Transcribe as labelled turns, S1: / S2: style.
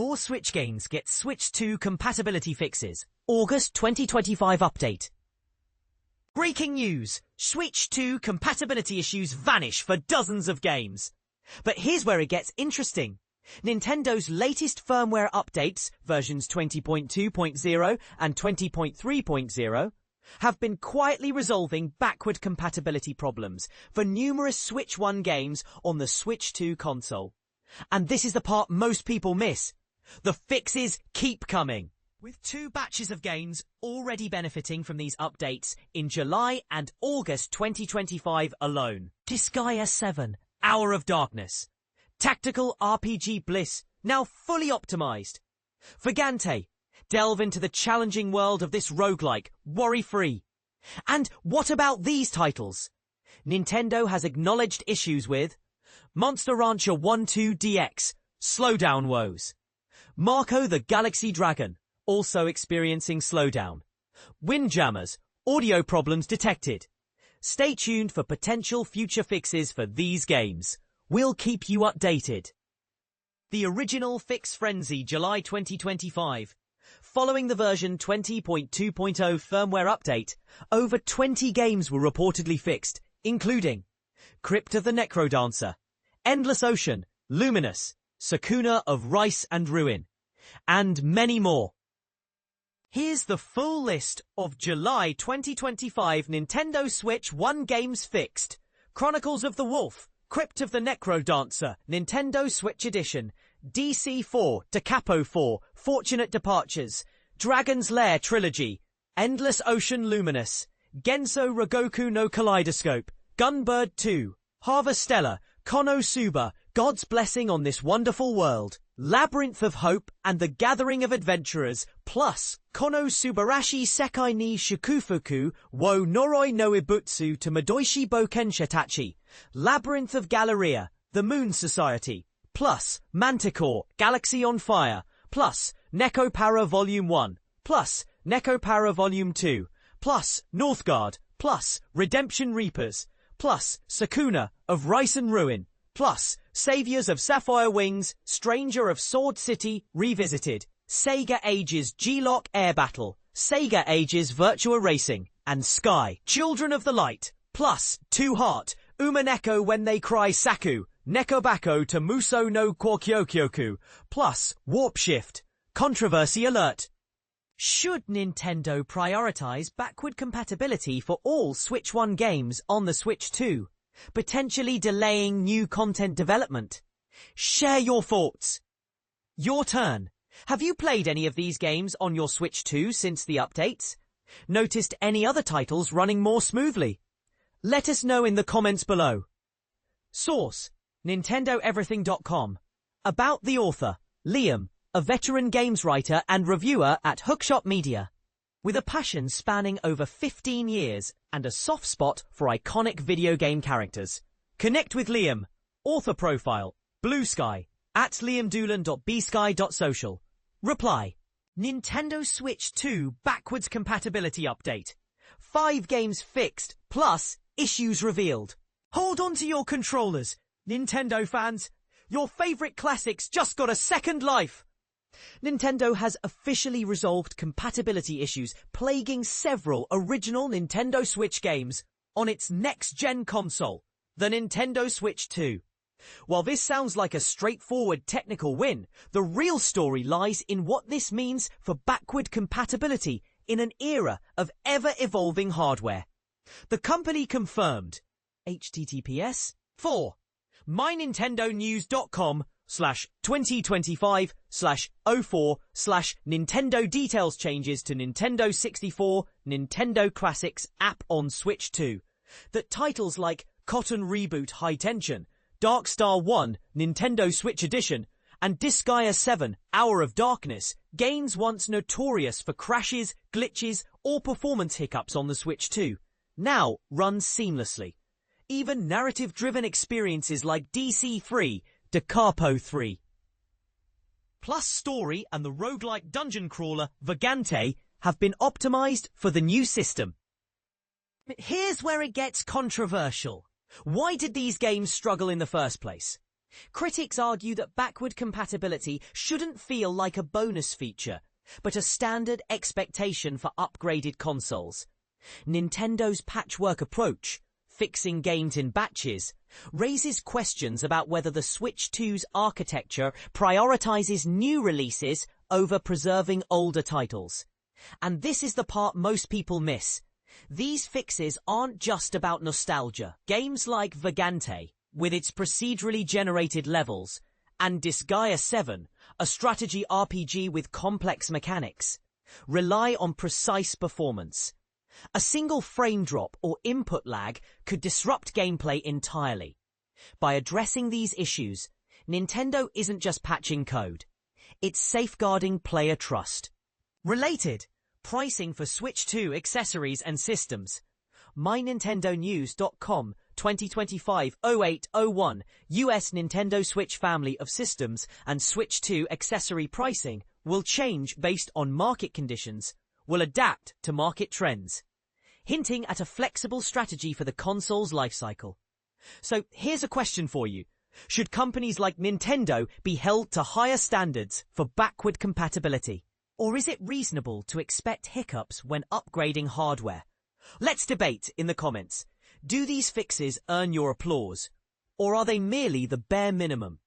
S1: More Switch games get Switch 2 compatibility fixes. August 2025 update. Breaking news! Switch 2 compatibility issues vanish for dozens of games. But here's where it gets interesting. Nintendo's latest firmware updates, versions 20.2.0 and 20.3.0, have been quietly resolving backward compatibility problems for numerous Switch 1 games on the Switch 2 console. And this is the part most people miss. The fixes keep coming. With 2 batches of games already benefiting from these updates in July and August 2025 alone. Disgaea 7, Hour of Darkness. Tactical RPG Bliss, now fully optimized. Vagante, delve into the challenging world of this roguelike, worry-free. And what about these titles? Nintendo has acknowledged issues with Monster Rancher 1-2 DX, slowdown woes. Marco the Galaxy Dragon, also experiencing slowdown. Windjammers, audio problems detected. Stay tuned for potential future fixes for these games. We'll keep you updated. The original Fix Frenzy, July 2025. Following the version 20.2.0 firmware update, over 20 games were reportedly fixed, including Crypt of the Necrodancer, Endless Ocean, Luminous, Sakuna of Rice and Ruin, and many more. Here's the full list of July 2025 Nintendo Switch 1 games fixed. Chronicles of the Wolf, Crypt of the Necrodancer, Nintendo Switch Edition, D.C.III, Da Capo 4, Fortunate Departures, Dragon's Lair Trilogy, Endless Ocean Luminous, Genso Rogoku no Kaleidoscope, Gunbird 2, Harvestella, Konosuba, God's Blessing on This Wonderful World, Labyrinth of Hope and the Gathering of Adventurers, plus Konosubarashi Sekai ni Shukufuku wo Noroi no Ibutsu to Madoishi Boken Shitachi, Labyrinth of Galleria, The Moon Society, plus Manticore, Galaxy on Fire, plus Neko Para Volume 1, plus Neko Para Volume 2, plus Northgard, plus Redemption Reapers, plus Sakuna of Rice and Ruin, plus Saviors of Sapphire Wings, Stranger of Sword City Revisited, Sega Ages G-Lock Air Battle, Sega Ages Virtua Racing, and Sky, Children of the Light, plus Two Heart, Umaneko When They Cry Saku, Nekobako to Muso no Kwakyokyoku, plus Warp Shift. Controversy alert. Should Nintendo prioritize backward compatibility for all Switch 1 games on the Switch 2, potentially delaying new content development? Share your thoughts. Your turn. Have you played any of these games on your Switch 2 since the updates? Noticed any other titles running more smoothly? Let us know in the comments below. Source: NintendoEverything.com. About the author, Liam, a veteran games writer and reviewer at Hookshot Media. With a passion spanning over 15 years and a soft spot for iconic video game characters. Connect with Liam. Author profile, Blue Sky, at liamdoolan.bsky.social. Reply: Nintendo Switch 2 backwards compatibility update. 5 games fixed, plus issues revealed. Hold on to your controllers, Nintendo fans. Your favorite classics just got a second life. Nintendo has officially resolved compatibility issues plaguing several original Nintendo Switch games on its next-gen console, the Nintendo Switch 2. While this sounds like a straightforward technical win, the real story lies in what this means for backward compatibility in an era of ever-evolving hardware. The company confirmed, https://mynintendonews.com/2025/04/Nintendo details changes to Nintendo 64 Nintendo Classics app on Switch 2 that titles like Cotton Reboot High Tension, Darkstar 1 Nintendo Switch Edition, and Disgaea 7 Hour of Darkness, games once notorious for crashes, glitches, or performance hiccups on the Switch 2, now run seamlessly. Even narrative-driven experiences like D.C.III, Da Capo 3, plus story and the roguelike dungeon crawler Vagante have been optimized for the new system. Here's where it gets controversial. Why did these games struggle in the first place? Critics argue that backward compatibility shouldn't feel like a bonus feature, but a standard expectation for upgraded consoles. Nintendo's patchwork approach, fixing games in batches, raises questions about whether the Switch 2's architecture prioritizes new releases over preserving older titles. And this is the part most people miss. These fixes aren't just about nostalgia. Games like Vagante, with its procedurally generated levels, and Disgaea 7, a strategy RPG with complex mechanics, rely on precise performance. A single frame drop or input lag could disrupt gameplay entirely. By addressing these issues, Nintendo isn't just patching code. It's safeguarding player trust. Related, pricing for Switch 2 accessories and systems. MyNintendoNews.com 2025-08-01 US Nintendo Switch family of systems and Switch 2 accessory pricing will change based on market conditions, will adapt to market trends, hinting at a flexible strategy for the console's lifecycle. So here's a question for you. Should companies like Nintendo be held to higher standards for backward compatibility? Or is it reasonable to expect hiccups when upgrading hardware? Let's debate in the comments. Do these fixes earn your applause? Or are they merely the bare minimum?